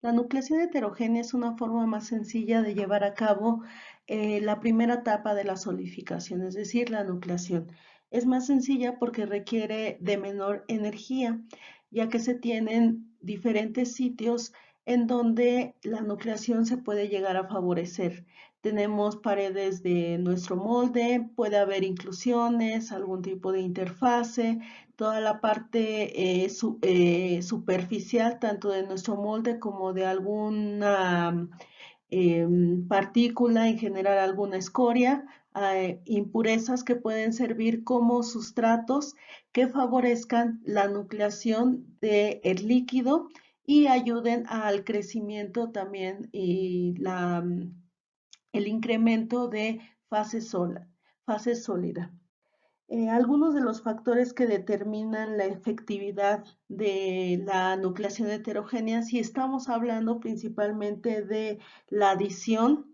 La nucleación heterogénea es una forma más sencilla de llevar a cabo la primera etapa de la solidificación, es decir, la nucleación. Es más sencilla porque requiere de menor energía, ya que se tienen diferentes sitios en donde la nucleación se puede llegar a favorecer. Tenemos paredes de nuestro molde, puede haber inclusiones, algún tipo de interfase, toda la parte superficial, tanto de nuestro molde como de alguna partícula, en general alguna escoria, impurezas que pueden servir como sustratos que favorezcan la nucleación del líquido y ayuden al crecimiento también y el incremento de fase sólida. Algunos de los factores que determinan la efectividad de la nucleación heterogénea, si estamos hablando principalmente de la adición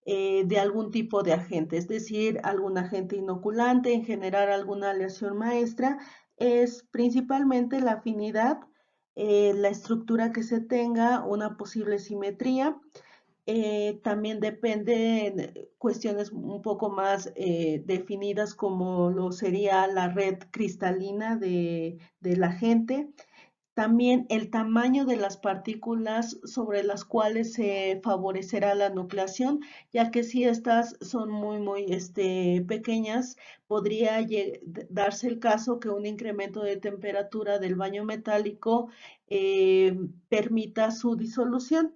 de algún tipo de agente, es decir, algún agente inoculante, en general alguna aleación maestra, es principalmente la afinidad, la estructura que se tenga, una posible simetría. También dependen cuestiones un poco más definidas como lo sería la red cristalina de la gente. También el tamaño de las partículas sobre las cuales se favorecerá la nucleación, ya que si estas son muy pequeñas, podría darse el caso que un incremento de temperatura del baño metálico permita su disolución.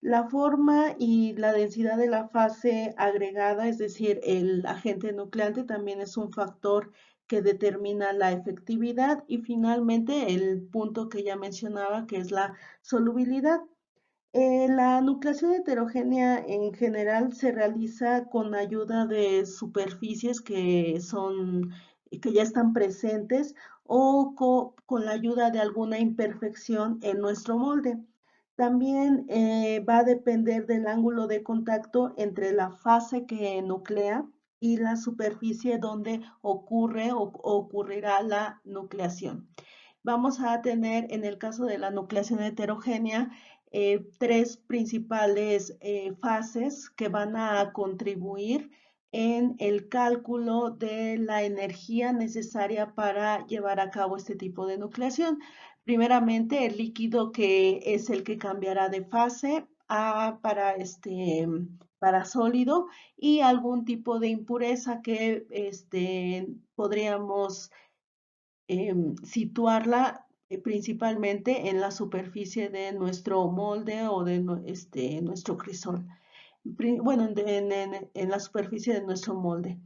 La forma y la densidad de la fase agregada, es decir, el agente nucleante, también es un factor que determina la efectividad y finalmente el punto que ya mencionaba, que es la solubilidad. La nucleación heterogénea en general se realiza con ayuda de superficies que ya están presentes o con la ayuda de alguna imperfección en nuestro molde. También va a depender del ángulo de contacto entre la fase que nuclea y la superficie donde ocurre o ocurrirá la nucleación. Vamos a tener, en el caso de la nucleación heterogénea, tres principales fases que van a contribuir en el cálculo de la energía necesaria para llevar a cabo este tipo de nucleación. Primeramente, el líquido que es el que cambiará de fase para sólido y algún tipo de impureza que podríamos situarla principalmente en la superficie de nuestro molde o de nuestro crisol. Bueno, en la superficie de nuestro molde.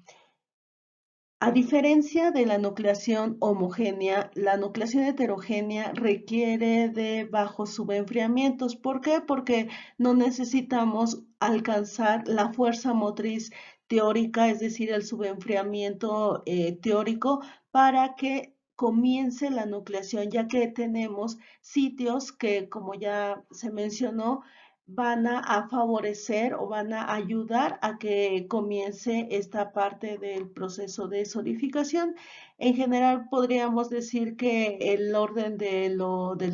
A diferencia de la nucleación homogénea, la nucleación heterogénea requiere de bajos subenfriamientos. ¿Por qué? Porque no necesitamos alcanzar la fuerza motriz teórica, es decir, el subenfriamiento teórico, para que comience la nucleación, ya que tenemos sitios que, como ya se mencionó, van a favorecer o van a ayudar a que comience esta parte del proceso de solidificación. En general, podríamos decir que el orden del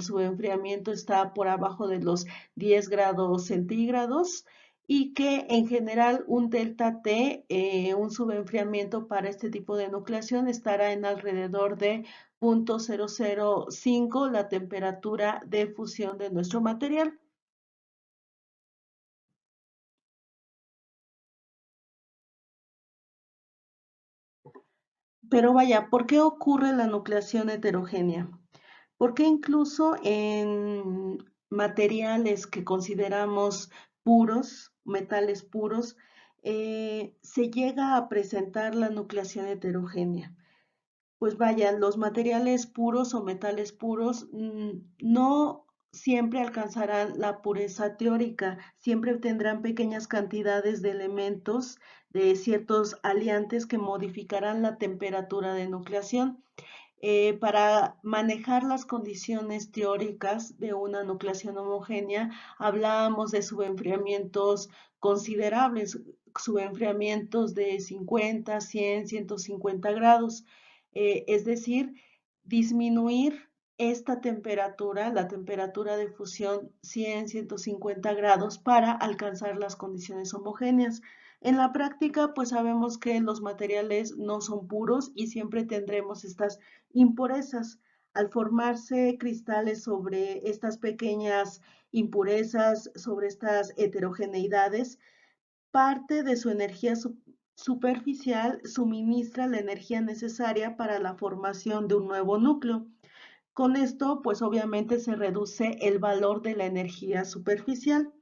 subenfriamiento está por abajo de los 10 grados centígrados y que en general un delta T, un subenfriamiento para este tipo de nucleación estará en alrededor de 0.005 la temperatura de fusión de nuestro material. Pero vaya, ¿por qué ocurre la nucleación heterogénea? Porque incluso en materiales que consideramos puros, metales puros, se llega a presentar la nucleación heterogénea? Pues vaya, los materiales puros o metales puros no siempre alcanzarán la pureza teórica, siempre tendrán pequeñas cantidades de elementos, de ciertos aliantes que modificarán la temperatura de nucleación. Para manejar las condiciones teóricas de una nucleación homogénea, hablábamos de subenfriamientos considerables, subenfriamientos de 50, 100, 150 grados, es decir, disminuir esta temperatura, la temperatura de fusión 100, 150 grados para alcanzar las condiciones homogéneas. En la práctica, pues sabemos que los materiales no son puros y siempre tendremos estas impurezas. Al formarse cristales sobre estas pequeñas impurezas, sobre estas heterogeneidades, parte de su energía superficial suministra la energía necesaria para la formación de un nuevo núcleo. Con esto, pues obviamente se reduce el valor de la energía superficial,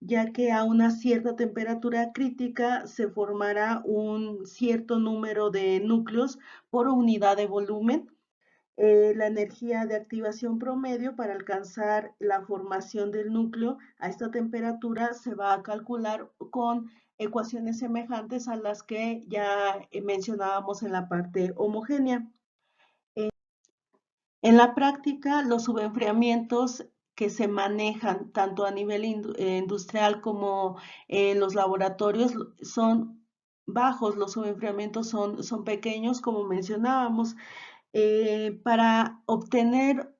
ya que a una cierta temperatura crítica se formará un cierto número de núcleos por unidad de volumen. La energía de activación promedio para alcanzar la formación del núcleo a esta temperatura se va a calcular con ecuaciones semejantes a las que ya mencionábamos en la parte homogénea. En la práctica, los subenfriamientos que se manejan tanto a nivel industrial como en los laboratorios son bajos, los subenfriamientos son pequeños, como mencionábamos. Para obtener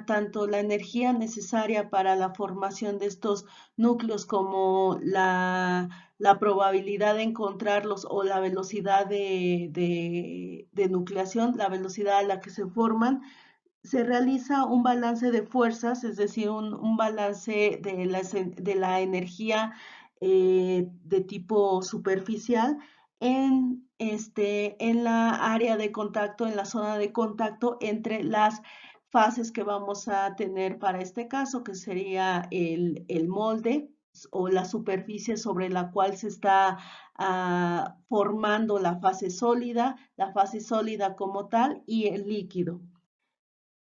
tanto la energía necesaria para la formación de estos núcleos como la probabilidad de encontrarlos o la velocidad de nucleación, la velocidad a la que se forman, se realiza un balance de fuerzas, es decir, un balance de la energía de tipo superficial en la área de contacto, en la zona de contacto entre las fases que vamos a tener para este caso, que sería el molde o la superficie sobre la cual se está formando la fase sólida como tal y el líquido.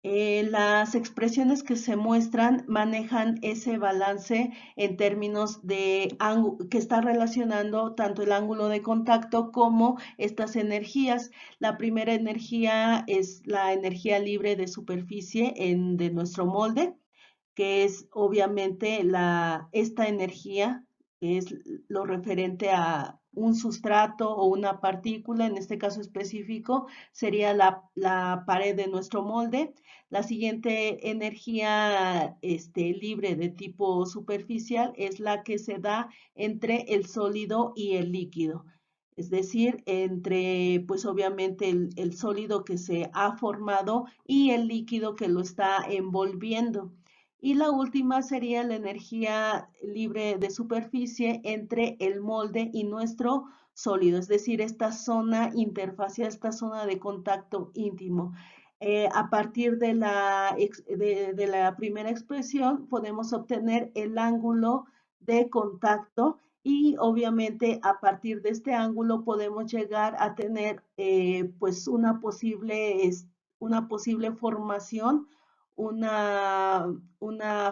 Las expresiones que se muestran manejan ese balance en términos de que está relacionando tanto el ángulo de contacto como estas energías. La primera energía es la energía libre de superficie de nuestro molde, que es obviamente esta energía, que es lo referente a un sustrato o una partícula, en este caso específico, sería la pared de nuestro molde. La siguiente energía libre de tipo superficial es la que se da entre el sólido y el líquido. Es decir, entre, pues obviamente, el sólido que se ha formado y el líquido que lo está envolviendo. Y la última sería la energía libre de superficie entre el molde y nuestro sólido, es decir, esta zona interfacial, esta zona de contacto íntimo. A partir de la primera expresión podemos obtener el ángulo de contacto y obviamente a partir de este ángulo podemos llegar a tener pues una posible formación, una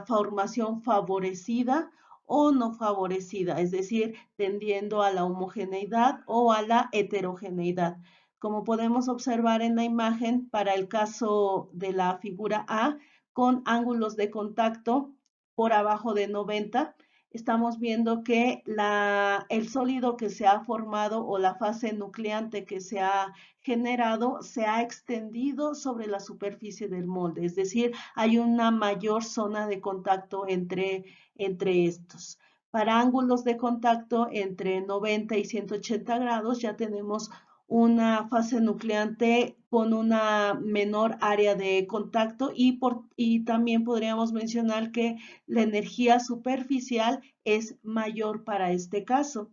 formación favorecida o no favorecida, es decir, tendiendo a la homogeneidad o a la heterogeneidad. Como podemos observar en la imagen, para el caso de la figura A, con ángulos de contacto por abajo de 90, estamos viendo que el sólido que se ha formado o la fase nucleante que se ha generado se ha extendido sobre la superficie del molde, es decir, hay una mayor zona de contacto entre estos. Para ángulos de contacto entre 90 y 180 grados ya tenemos una fase nucleante con una menor área de contacto y también podríamos mencionar que la energía superficial es mayor para este caso.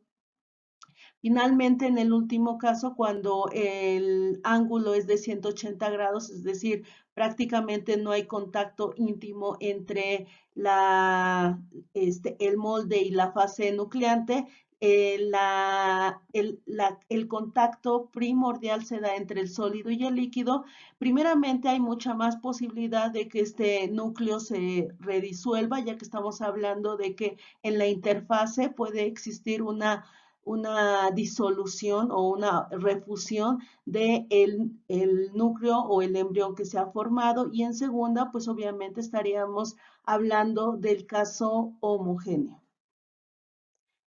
Finalmente, en el último caso, cuando el ángulo es de 180 grados, es decir, prácticamente no hay contacto íntimo entre el molde y la fase nucleante, el contacto primordial se da entre el sólido y el líquido. Primeramente, hay mucha más posibilidad de que este núcleo se redisuelva, ya que estamos hablando de que en la interfase puede existir una disolución o una refusión de el núcleo o el embrión que se ha formado, y en segunda, pues obviamente estaríamos hablando del caso homogéneo.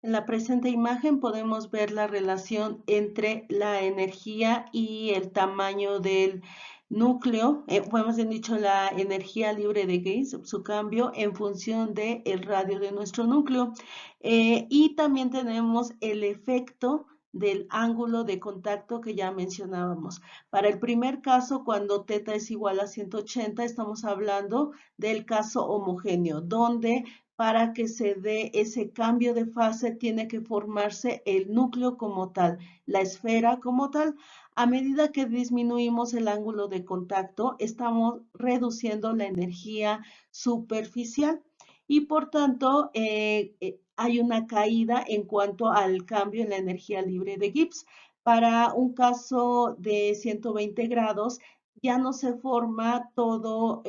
En la presente imagen podemos ver la relación entre la energía y el tamaño del núcleo, hemos dicho la energía libre de Gibbs, su cambio en función del radio de nuestro núcleo. Y también tenemos el efecto del ángulo de contacto que ya mencionábamos. Para el primer caso, cuando θ es igual a 180, estamos hablando del caso homogéneo, donde para que se dé ese cambio de fase tiene que formarse el núcleo como tal, la esfera como tal. A medida que disminuimos el ángulo de contacto, estamos reduciendo la energía superficial y por tanto hay una caída en cuanto al cambio en la energía libre de Gibbs. Para un caso de 120 grados, ya no se forma toda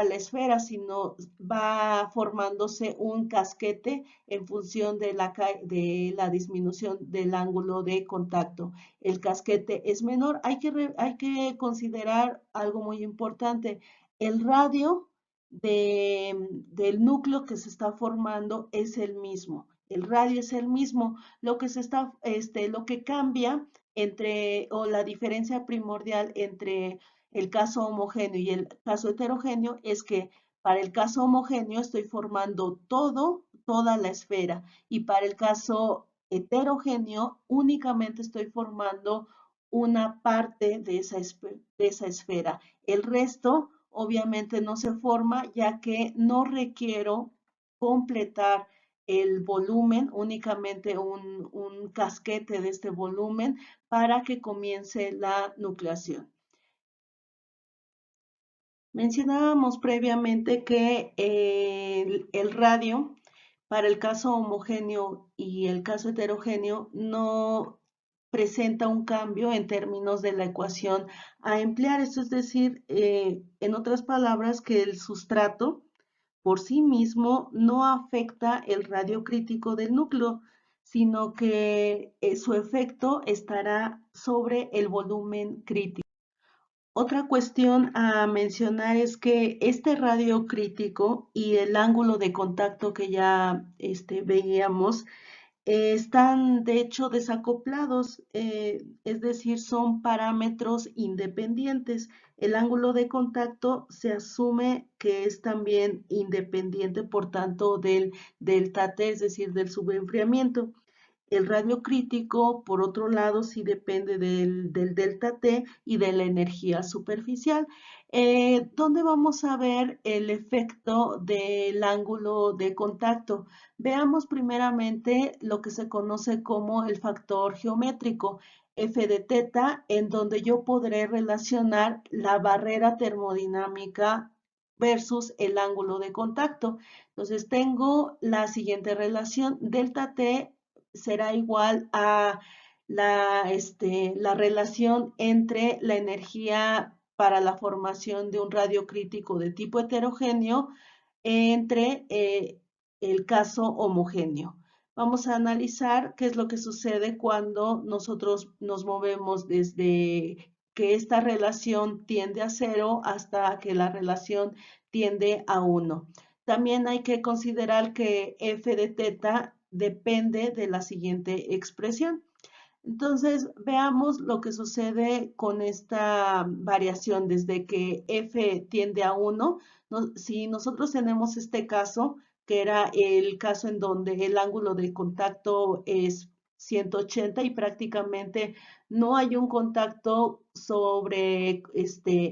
la esfera, sino va formándose un casquete en función de la disminución del ángulo de contacto. El casquete es menor. Hay que considerar algo muy importante. El radio del núcleo que se está formando es el mismo. El radio es el mismo. Lo que cambia o la diferencia primordial entre el caso homogéneo y el caso heterogéneo es que para el caso homogéneo estoy formando toda la esfera, y para el caso heterogéneo únicamente estoy formando una parte de esa esfera. El resto obviamente no se forma, ya que no requiero completar el volumen, únicamente un casquete de este volumen para que comience la nucleación. Mencionábamos previamente que el radio para el caso homogéneo y el caso heterogéneo no presenta un cambio en términos de la ecuación a emplear. Esto es decir, en otras palabras, que el sustrato por sí mismo no afecta el radio crítico del núcleo, sino que su efecto estará sobre el volumen crítico. Otra cuestión a mencionar es que este radio crítico y el ángulo de contacto que ya veíamos están de hecho desacoplados, es decir, son parámetros independientes. El ángulo de contacto se asume que es también independiente, por tanto, del delta T, es decir, del subenfriamiento. El radio crítico, por otro lado, sí depende del delta T y de la energía superficial. ¿Dónde vamos a ver el efecto del ángulo de contacto? Veamos primeramente lo que se conoce como el factor geométrico, f de θ, en donde yo podré relacionar la barrera termodinámica versus el ángulo de contacto. Entonces tengo la siguiente relación: delta T será igual a la relación entre la energía para la formación de un radio crítico de tipo heterogéneo entre el caso homogéneo. Vamos a analizar qué es lo que sucede cuando nosotros nos movemos desde que esta relación tiende a 0 hasta que la relación tiende a 1. También hay que considerar que f de θ depende de la siguiente expresión. Entonces, veamos lo que sucede con esta variación desde que f tiende a 1. Si nosotros tenemos este caso, que era el caso en donde el ángulo de contacto es 180 y prácticamente no hay un contacto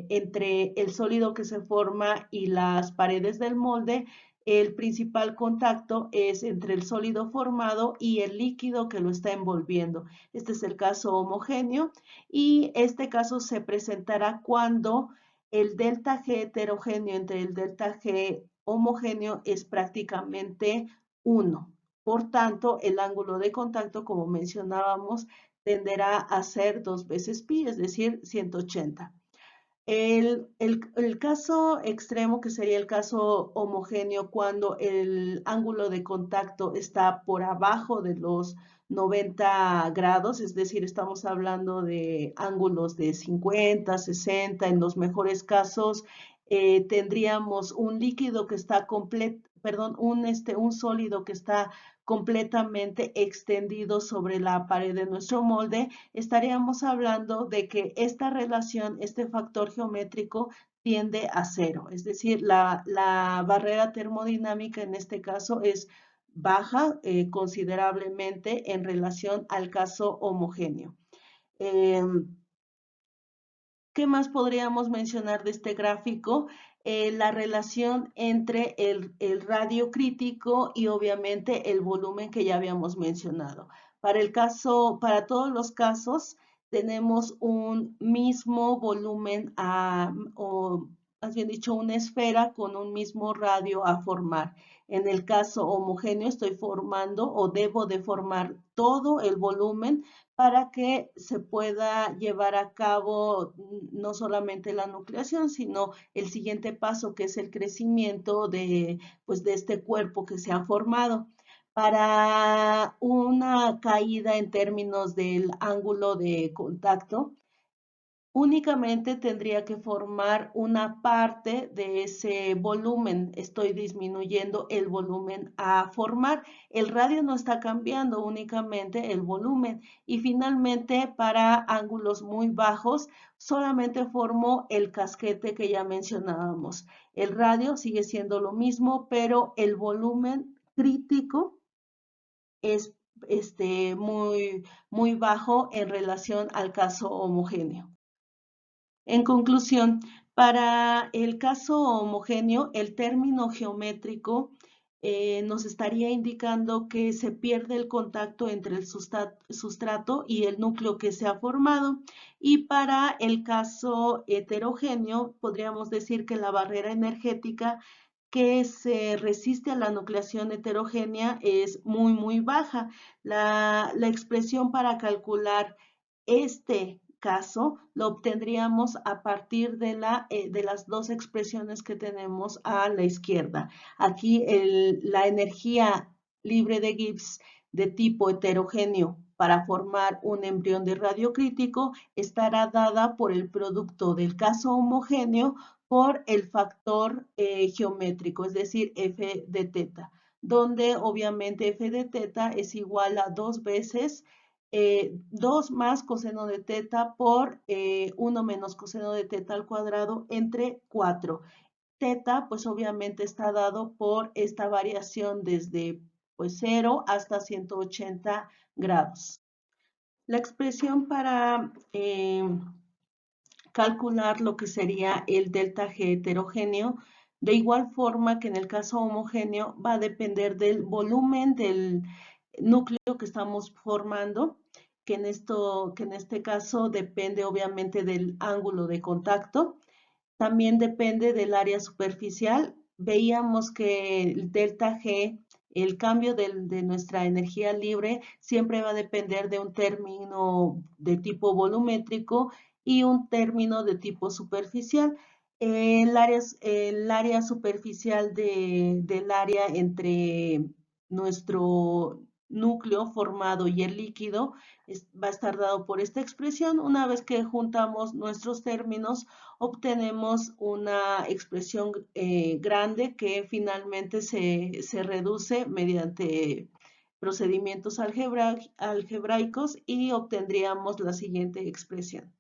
entre el sólido que se forma y las paredes del molde. El principal contacto es entre el sólido formado y el líquido que lo está envolviendo. Este es el caso homogéneo, y este caso se presentará cuando el delta G heterogéneo entre el delta G homogéneo es prácticamente 1. Por tanto, el ángulo de contacto, como mencionábamos, tenderá a ser 2 veces pi, es decir, 180. El caso extremo, que sería el caso homogéneo, cuando el ángulo de contacto está por abajo de los 90 grados, es decir, estamos hablando de ángulos de 50, 60, en los mejores casos tendríamos un líquido que está un sólido que está completamente extendido sobre la pared de nuestro molde, estaríamos hablando de que esta relación, este factor geométrico, tiende a cero. Es decir, la barrera termodinámica en este caso es baja considerablemente en relación al caso homogéneo. ¿Qué más podríamos mencionar de este gráfico? La relación entre el radio crítico y obviamente el volumen que ya habíamos mencionado. Para todos los casos, tenemos un mismo volumen o más bien dicho, una esfera con un mismo radio a formar. En el caso homogéneo estoy formando o debo de formar todo el volumen para que se pueda llevar a cabo no solamente la nucleación, sino el siguiente paso que es el crecimiento pues, de este cuerpo que se ha formado. Para una caída en términos del ángulo de contacto, únicamente tendría que formar una parte de ese volumen. Estoy disminuyendo el volumen a formar. El radio no está cambiando, únicamente el volumen. Y finalmente, para ángulos muy bajos, solamente formo el casquete que ya mencionábamos. El radio sigue siendo lo mismo, pero el volumen crítico es muy bajo en relación al caso homogéneo. En conclusión, para el caso homogéneo, el término geométrico nos estaría indicando que se pierde el contacto entre el sustrato y el núcleo que se ha formado. Y para el caso heterogéneo, podríamos decir que la barrera energética que se resiste a la nucleación heterogénea es muy baja. La expresión para calcular este caso lo obtendríamos a partir de las dos expresiones que tenemos a la izquierda. Aquí la energía libre de Gibbs de tipo heterogéneo para formar un embrión de radio crítico estará dada por el producto del caso homogéneo por el factor geométrico, es decir, f de teta, donde obviamente f de teta es igual a 2 veces 2 más coseno de teta por 1 menos coseno de teta al cuadrado entre 4. Teta, pues obviamente está dado por esta variación desde pues 0 hasta 180 grados. La expresión para calcular lo que sería el delta G heterogéneo, de igual forma que en el caso homogéneo, va a depender del volumen del núcleo que estamos formando, que en este caso depende obviamente del ángulo de contacto. También depende del área superficial. Veíamos que el delta G, el cambio de nuestra energía libre, siempre va a depender de un término de tipo volumétrico y un término de tipo superficial. El área superficial del área entre nuestro núcleo formado y el líquido va a estar dado por esta expresión. Una vez que juntamos nuestros términos, obtenemos una expresión grande que finalmente se reduce mediante procedimientos algebraicos y obtendríamos la siguiente expresión.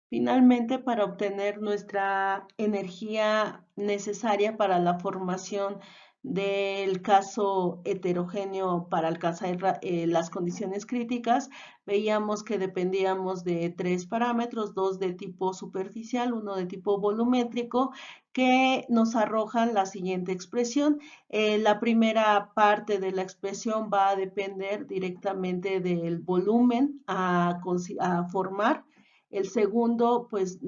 Finalmente, para obtener nuestra energía necesaria para la formación del caso heterogéneo para alcanzar las condiciones críticas, veíamos que dependíamos de 3 parámetros, 2 de tipo superficial, 1 de tipo volumétrico, que nos arrojan la siguiente expresión. La primera parte de la expresión va a depender directamente del volumen a formar. El segundo, pues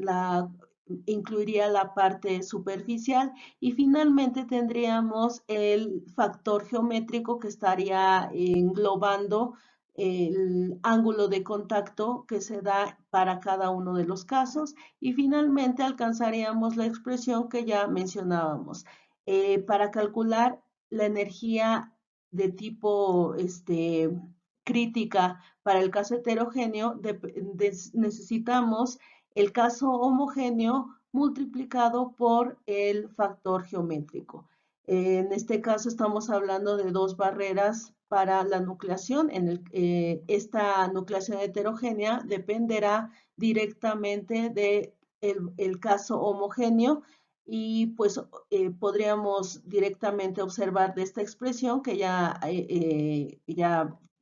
incluiría la parte superficial y finalmente tendríamos el factor geométrico que estaría englobando el ángulo de contacto que se da para cada uno de los casos y finalmente alcanzaríamos la expresión que ya mencionábamos. Para calcular la energía de tipo crítica para el caso heterogéneo necesitamos el caso homogéneo multiplicado por el factor geométrico. En este caso estamos hablando de dos barreras para la nucleación. Esta nucleación heterogénea dependerá directamente del caso homogéneo y pues podríamos directamente observar de esta expresión que ya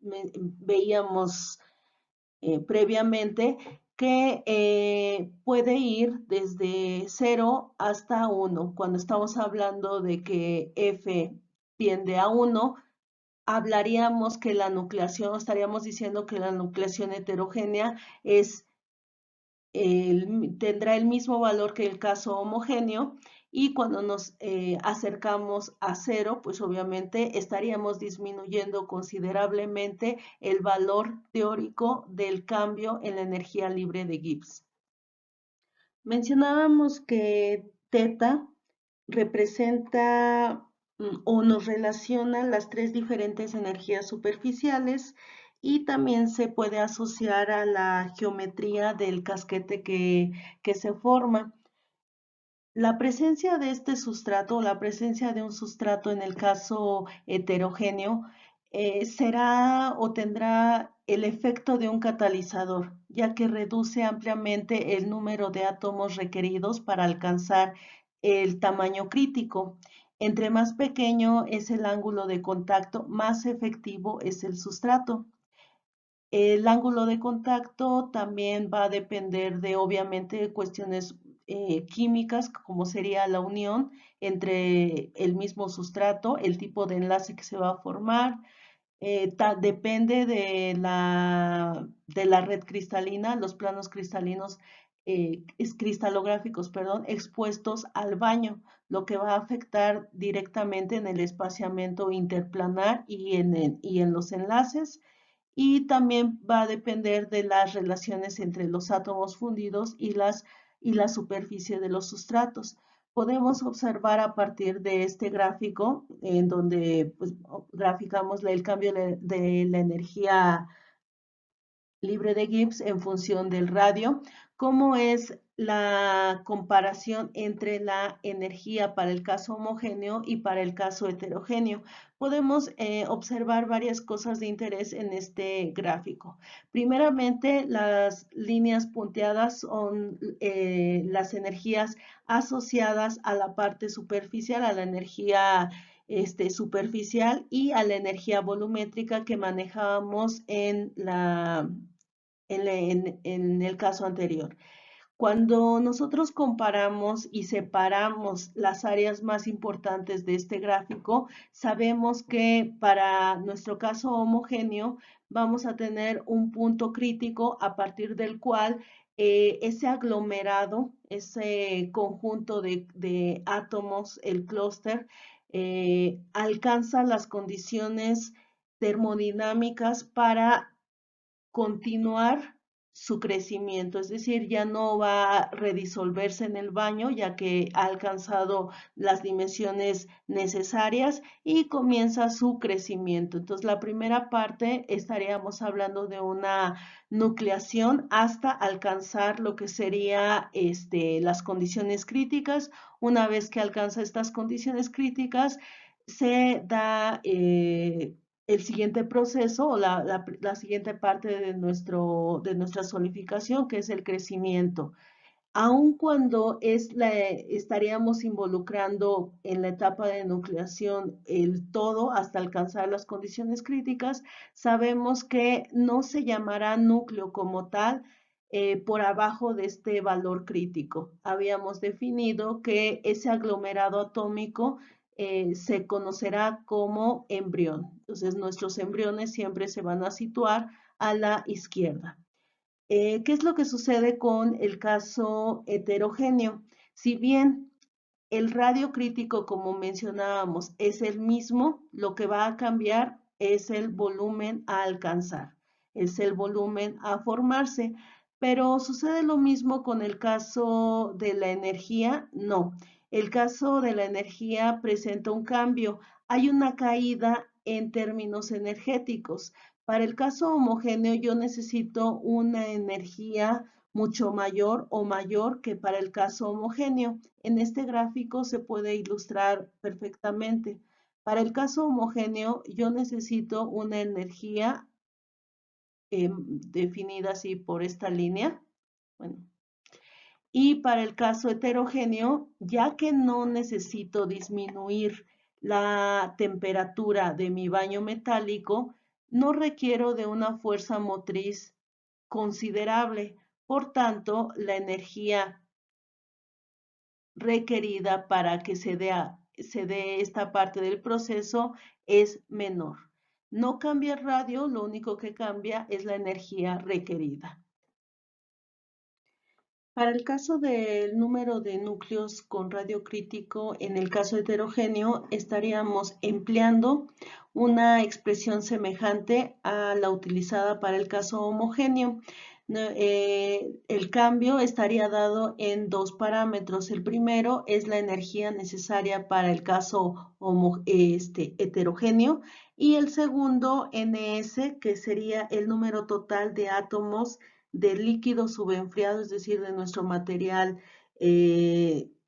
veíamos previamente, que puede ir desde 0 hasta 1. Cuando estamos hablando de que F tiende a 1, hablaríamos que la nucleación, estaríamos diciendo que la nucleación heterogénea tendrá el mismo valor que el caso homogéneo, y cuando nos acercamos a 0, pues obviamente estaríamos disminuyendo considerablemente el valor teórico del cambio en la energía libre de Gibbs. Mencionábamos que teta representa o nos relaciona las tres diferentes energías superficiales, y también se puede asociar a la geometría del casquete que se forma. La presencia de este sustrato, la presencia de un sustrato en el caso heterogéneo, será o tendrá el efecto de un catalizador, ya que reduce ampliamente el número de átomos requeridos para alcanzar el tamaño crítico. Entre más pequeño es el ángulo de contacto, más efectivo es el sustrato. El ángulo de contacto también va a depender de, obviamente, cuestiones químicas, como sería la unión entre el mismo sustrato, el tipo de enlace que se va a formar. Depende de la red cristalina, los planos cristalinos, cristalográficos, perdón, expuestos al baño, lo que va a afectar directamente en el espaciamiento interplanar y en los enlaces. Y también va a depender de las relaciones entre los átomos fundidos y la superficie de los sustratos. Podemos observar a partir de este gráfico, en donde pues, graficamos el cambio de la energía libre de Gibbs en función del radio, cómo es la comparación entre la energía para el caso homogéneo y para el caso heterogéneo. Podemos observar varias cosas de interés en este gráfico. Primeramente, las líneas punteadas son las energías asociadas a la parte superficial, a la energía superficial y a la energía volumétrica que manejábamos en el caso anterior. Cuando nosotros comparamos y separamos las áreas más importantes de este gráfico, sabemos que para nuestro caso homogéneo vamos a tener un punto crítico a partir del cual ese aglomerado, ese conjunto de átomos, el clúster, alcanza las condiciones termodinámicas para continuar su crecimiento, es decir, ya no va a redisolverse en el baño, ya que ha alcanzado las dimensiones necesarias y comienza su crecimiento. Entonces, la primera parte estaríamos hablando de una nucleación hasta alcanzar lo que sería las condiciones críticas. Una vez que alcanza estas condiciones críticas, se da el siguiente proceso o la siguiente parte de nuestra solidificación, que es el crecimiento. Aun cuando estaríamos involucrando en la etapa de nucleación el todo hasta alcanzar las condiciones críticas, sabemos que no se llamará núcleo como tal por abajo de este valor crítico. Habíamos definido que ese aglomerado atómico se conocerá como embrión. Entonces, nuestros embriones siempre se van a situar a la izquierda. ¿Qué es lo que sucede con el caso heterogéneo? Si bien el radio crítico, como mencionábamos, es el mismo, lo que va a cambiar es el volumen a alcanzar, es el volumen a formarse. Pero ¿sucede lo mismo con el caso de la energía? No. El caso de la energía presenta un cambio. Hay una caída en términos energéticos. Para el caso homogéneo yo necesito una energía mucho mayor o mayor que para el caso homogéneo. En este gráfico se puede ilustrar perfectamente. Para el caso homogéneo, yo necesito una energía definida así por esta línea. Bueno, y para el caso heterogéneo, ya que no necesito disminuir la temperatura de mi baño metálico, no requiero de una fuerza motriz considerable. Por tanto, la energía requerida para que se dé esta parte del proceso es menor. No cambia el radio, lo único que cambia es la energía requerida. Para el caso del número de núcleos con radio crítico, en el caso heterogéneo, estaríamos empleando una expresión semejante a la utilizada para el caso homogéneo. El cambio estaría dado en dos parámetros. El primero es la energía necesaria para el caso heterogéneo y el segundo, NS, que sería el número total de átomos de líquido subenfriado, es decir, de nuestro material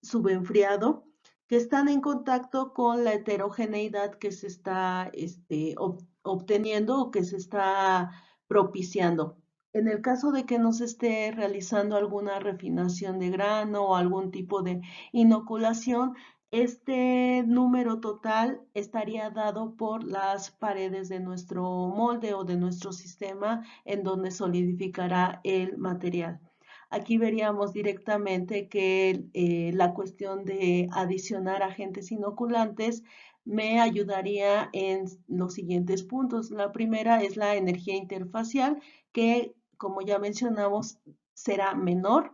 subenfriado, que están en contacto con la heterogeneidad que se está obteniendo o que se está propiciando. En el caso de que no se esté realizando alguna refinación de grano o algún tipo de inoculación, este número total estaría dado por las paredes de nuestro molde o de nuestro sistema en donde solidificará el material. Aquí veríamos directamente que la cuestión de adicionar agentes inoculantes me ayudaría en los siguientes puntos. La primera es la energía interfacial, que como ya mencionamos será menor.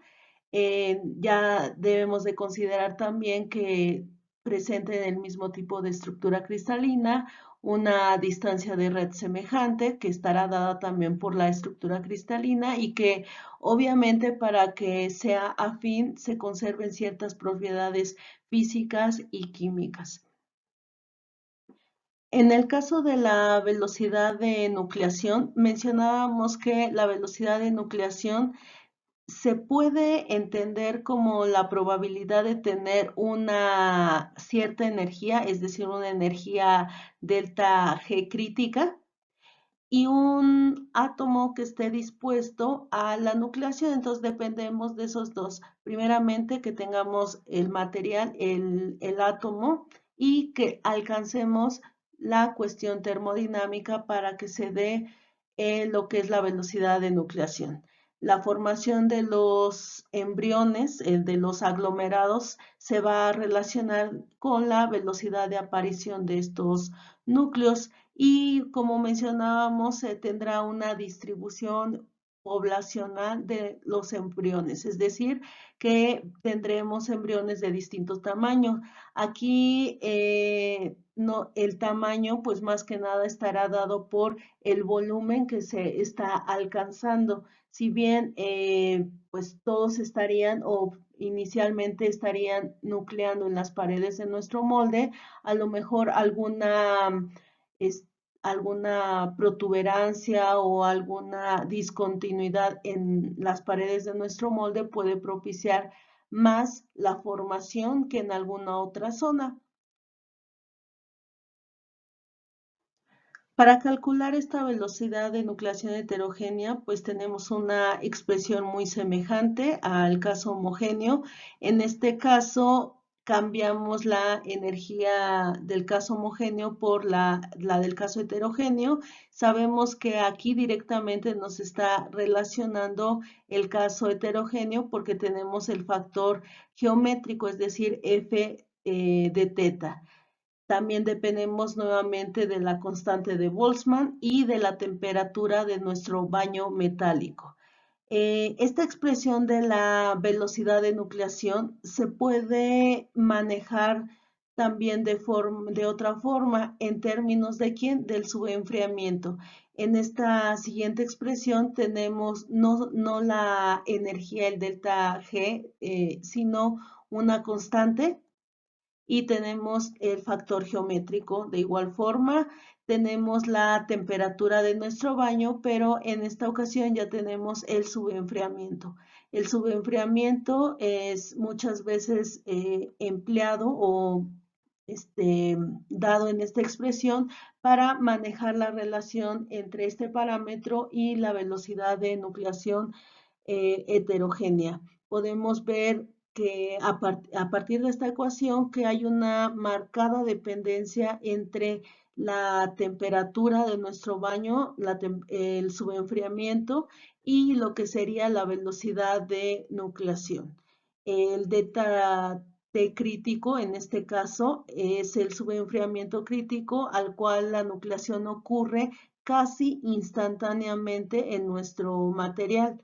Ya debemos de considerar también que presenten el mismo tipo de estructura cristalina, una distancia de red semejante que estará dada también por la estructura cristalina y que obviamente para que sea afín se conserven ciertas propiedades físicas y químicas. En el caso de la velocidad de nucleación, mencionábamos que la velocidad de nucleación se puede entender como la probabilidad de tener una cierta energía, es decir, una energía delta G crítica, y un átomo que esté dispuesto a la nucleación. Entonces dependemos de esos dos. Primeramente que tengamos el material, el átomo, y que alcancemos la cuestión termodinámica para que se dé lo que es la velocidad de nucleación. La formación de los embriones, de los aglomerados, se va a relacionar con la velocidad de aparición de estos núcleos y como mencionábamos, se tendrá una distribución poblacional de los embriones, es decir, que tendremos embriones de distintos tamaños. Aquí no, el tamaño, pues más que nada estará dado por el volumen que se está alcanzando. Si bien, pues todos estarían o inicialmente estarían nucleando en las paredes de nuestro molde, a lo mejor alguna protuberancia o alguna discontinuidad en las paredes de nuestro molde puede propiciar más la formación que en alguna otra zona. Para calcular esta velocidad de nucleación heterogénea, pues tenemos una expresión muy semejante al caso homogéneo. En este caso, cambiamos la energía del caso homogéneo por la del caso heterogéneo. Sabemos que aquí directamente nos está relacionando el caso heterogéneo porque tenemos el factor geométrico, es decir, F de teta. También dependemos nuevamente de la constante de Boltzmann y de la temperatura de nuestro baño metálico. Esta expresión de la velocidad de nucleación se puede manejar también de otra forma en términos de quién, del subenfriamiento. En esta siguiente expresión tenemos no la energía, el delta G, sino una constante y tenemos el factor geométrico. De igual forma, tenemos la temperatura de nuestro baño, pero en esta ocasión ya tenemos el subenfriamiento. El subenfriamiento es muchas veces empleado o dado en esta expresión para manejar la relación entre este parámetro y la velocidad de nucleación heterogénea. Podemos ver que a partir de esta ecuación que hay una marcada dependencia entre la temperatura de nuestro baño, el subenfriamiento y lo que sería la velocidad de nucleación. El delta T crítico, en este caso, es el subenfriamiento crítico al cual la nucleación ocurre casi instantáneamente en nuestro material.